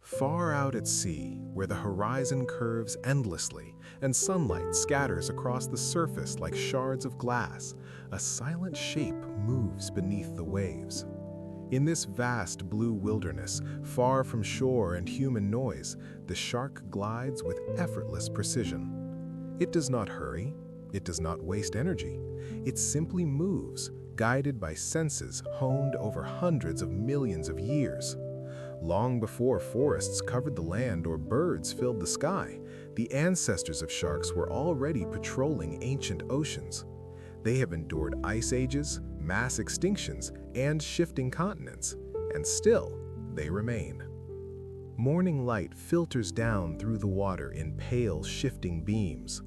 Far out at sea, where the horizon curves endlessly and sunlight scatters across the surface like shards of glass, a silent shape moves beneath the waves. In this vast blue wilderness, far from shore and human noise, the shark glides with effortless precision. It does not hurry, it does not waste energy. It simply moves, guided by senses honed over hundreds of millions of years. Long before forests covered the land or birds filled the sky, the ancestors of sharks were already patrolling ancient oceans. They have endured ice ages, mass extinctions, and shifting continents, and still, they remain. Morning light filters down through the water in pale, shifting beams.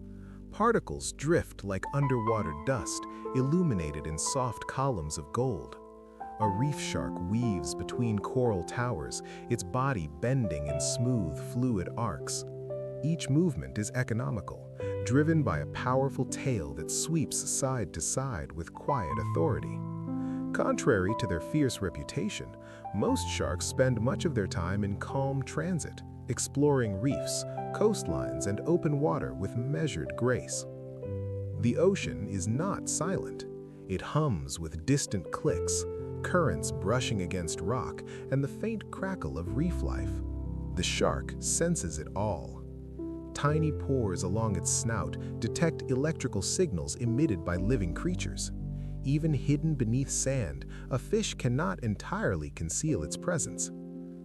Particles drift like underwater dust, illuminated in soft columns of gold. A reef shark weaves between coral towers, its body bending in smooth, fluid arcs. Each movement is economical, driven by a powerful tail that sweeps side to side with quiet authority. Contrary to their fierce reputation, most sharks spend much of their time in calm transit, exploring reefs, coastlines, and open water with measured grace. The ocean is not silent. It hums with distant clicks, currents brushing against rock, and the faint crackle of reef life. The shark senses it all. Tiny pores along its snout detect electrical signals emitted by living creatures. Even hidden beneath sand, a fish cannot entirely conceal its presence.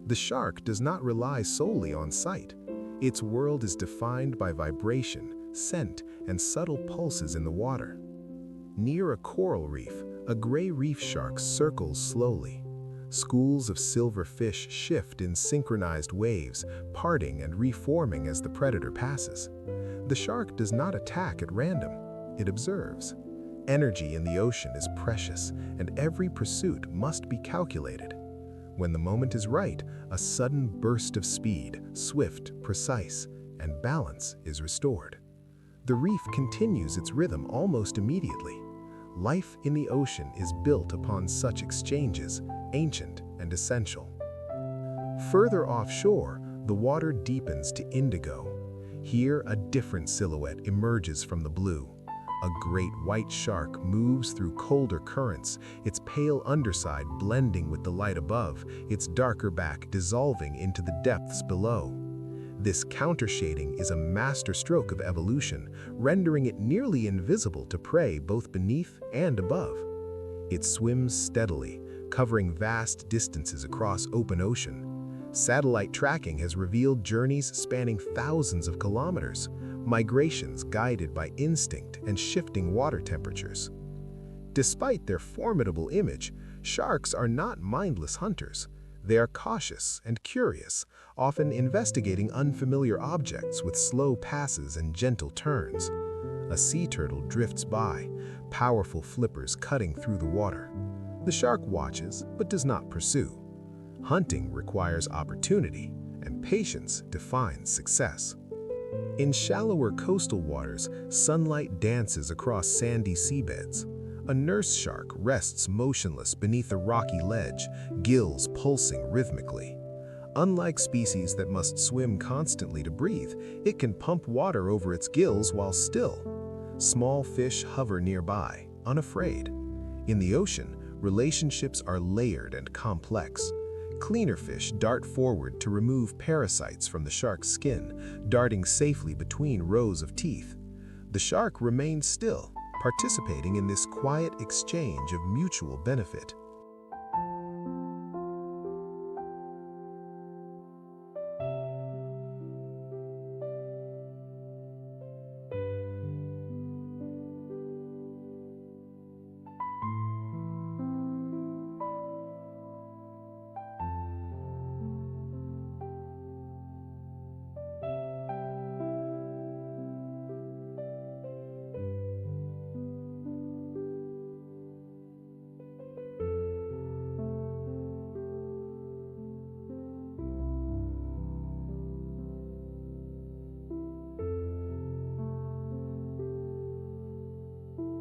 The shark does not rely solely on sight. Its world is defined by vibration, scent, and subtle pulses in the water. Near a coral reef, a gray reef shark circles slowly. Schools of silver fish shift in synchronized waves, parting and reforming as the predator passes. The shark does not attack at random, it observes. Energy in the ocean is precious, and every pursuit must be calculated. When the moment is right, a sudden burst of speed, swift, precise, and balance is restored. The reef continues its rhythm almost immediately. Life in the ocean is built upon such exchanges, ancient and essential. Further offshore, the water deepens to indigo. Here, a different silhouette emerges from the blue. A great white shark moves through colder currents, its pale underside blending with the light above, its darker back dissolving into the depths below. This countershading is a masterstroke of evolution, rendering it nearly invisible to prey both beneath and above. It swims steadily, covering vast distances across open ocean. Satellite tracking has revealed journeys spanning thousands of kilometers, migrations guided by instinct and shifting water temperatures. Despite their formidable image, sharks are not mindless hunters. They are cautious and curious, often investigating unfamiliar objects with slow passes and gentle turns. A sea turtle drifts by, powerful flippers cutting through the water. The shark watches but does not pursue. Hunting requires opportunity, and patience defines success. In shallower coastal waters, sunlight dances across sandy seabeds. A nurse shark rests motionless beneath a rocky ledge, gills pulsing rhythmically. Unlike species that must swim constantly to breathe, it can pump water over its gills while still. Small fish hover nearby, unafraid. In the ocean, relationships are layered and complex. Cleaner fish dart forward to remove parasites from the shark's skin, darting safely between rows of teeth. The shark remains still, participating in this quiet exchange of mutual benefit.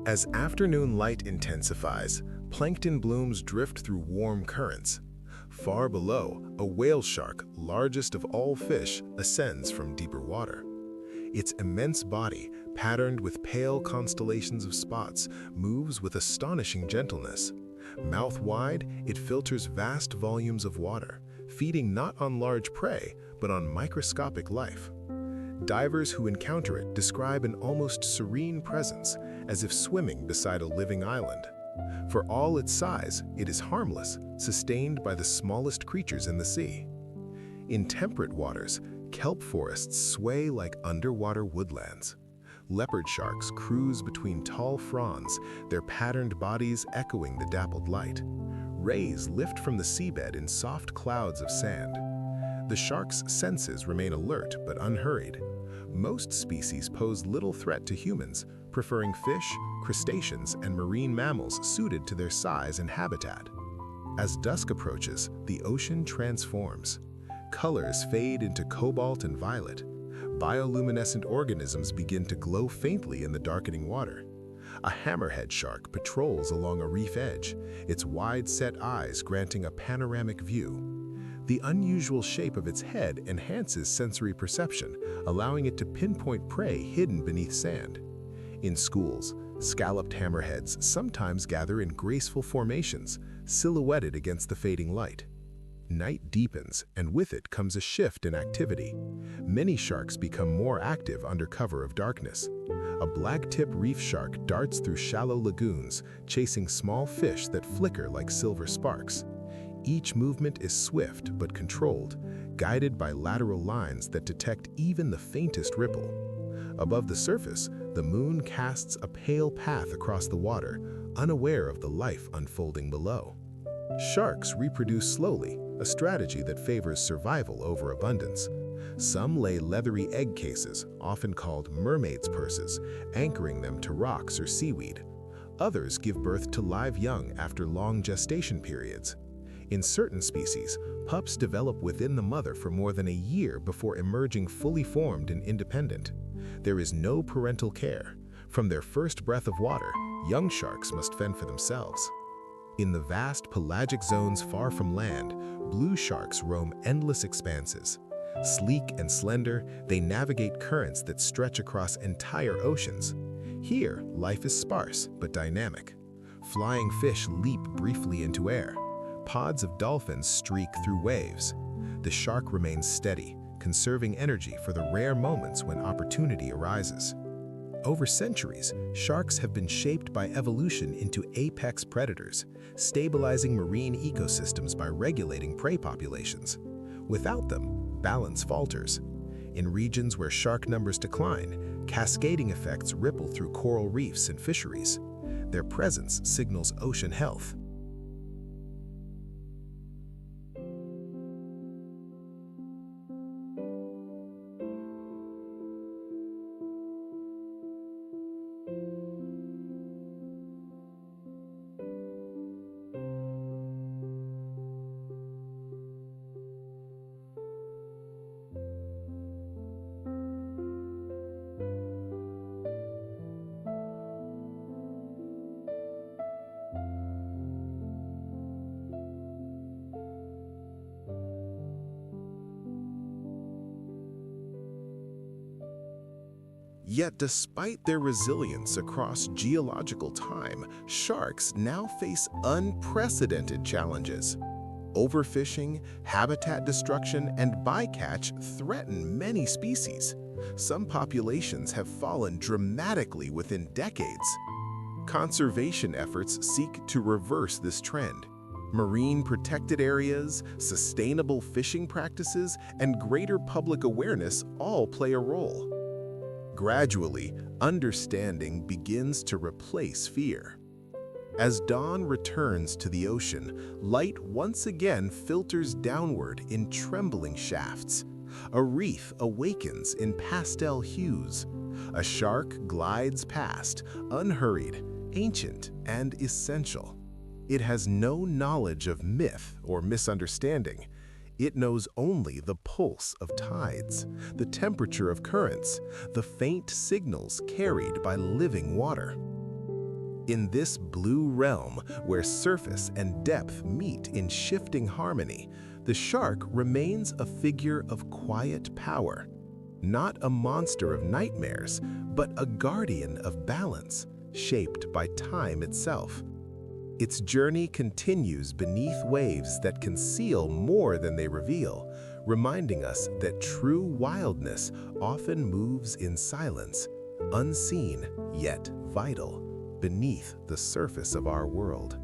As afternoon light intensifies, plankton blooms drift through warm currents. Far below, a whale shark, largest of all fish, ascends from deeper water. Its immense body, patterned with pale constellations of spots, moves with astonishing gentleness. Mouth wide, it filters vast volumes of water, feeding not on large prey, but on microscopic life. Divers who encounter it describe an almost serene presence, as if swimming beside a living island. For all its size, it is harmless, sustained by the smallest creatures in the sea. In temperate waters, kelp forests sway like underwater woodlands. Leopard sharks cruise between tall fronds, their patterned bodies echoing the dappled light. Rays lift from the seabed in soft clouds of sand. The shark's senses remain alert but unhurried. Most species pose little threat to humans, preferring fish, crustaceans, and marine mammals suited to their size and habitat. As dusk approaches, the ocean transforms. Colors fade into cobalt and violet. Bioluminescent organisms begin to glow faintly in the darkening water. A hammerhead shark patrols along a reef edge, its wide-set eyes granting a panoramic view. The unusual shape of its head enhances sensory perception, allowing it to pinpoint prey hidden beneath sand. In schools, scalloped hammerheads sometimes gather in graceful formations, silhouetted against the fading light. Night deepens, and with it comes a shift in activity. Many sharks become more active under cover of darkness. A black-tip reef shark darts through shallow lagoons, chasing small fish that flicker like silver sparks. Each movement is swift but controlled, guided by lateral lines that detect even the faintest ripple. Above the surface, the moon casts a pale path across the water, unaware of the life unfolding below. Sharks reproduce slowly, a strategy that favors survival over abundance. Some lay leathery egg cases, often called mermaid's purses, anchoring them to rocks or seaweed. Others give birth to live young after long gestation periods. In certain species, pups develop within the mother for more than a year before emerging fully formed and independent. There is no parental care. From their first breath of water, young sharks must fend for themselves. In the vast pelagic zones far from land, blue sharks roam endless expanses. Sleek and slender, they navigate currents that stretch across entire oceans. Here, life is sparse but dynamic. Flying fish leap briefly into air. Pods of dolphins streak through waves. The shark remains steady, conserving energy for the rare moments when opportunity arises. Over centuries, sharks have been shaped by evolution into apex predators, stabilizing marine ecosystems by regulating prey populations. Without them, balance falters. In regions where shark numbers decline, cascading effects ripple through coral reefs and fisheries. Their presence signals ocean health. Yet despite their resilience across geological time, sharks now face unprecedented challenges. Overfishing, habitat destruction, and bycatch threaten many species. Some populations have fallen dramatically within decades. Conservation efforts seek to reverse this trend. Marine protected areas, sustainable fishing practices, and greater public awareness all play a role. Gradually, understanding begins to replace fear. As dawn returns to the ocean, light once again filters downward in trembling shafts. A reef awakens in pastel hues. A shark glides past, unhurried, ancient, and essential. It has no knowledge of myth or misunderstanding. It knows only the pulse of tides, the temperature of currents, the faint signals carried by living water. In this blue realm, where surface and depth meet in shifting harmony, the shark remains a figure of quiet power. Not a monster of nightmares, but a guardian of balance, shaped by time itself. Its journey continues beneath waves that conceal more than they reveal, reminding us that true wildness often moves in silence, unseen yet vital, beneath the surface of our world.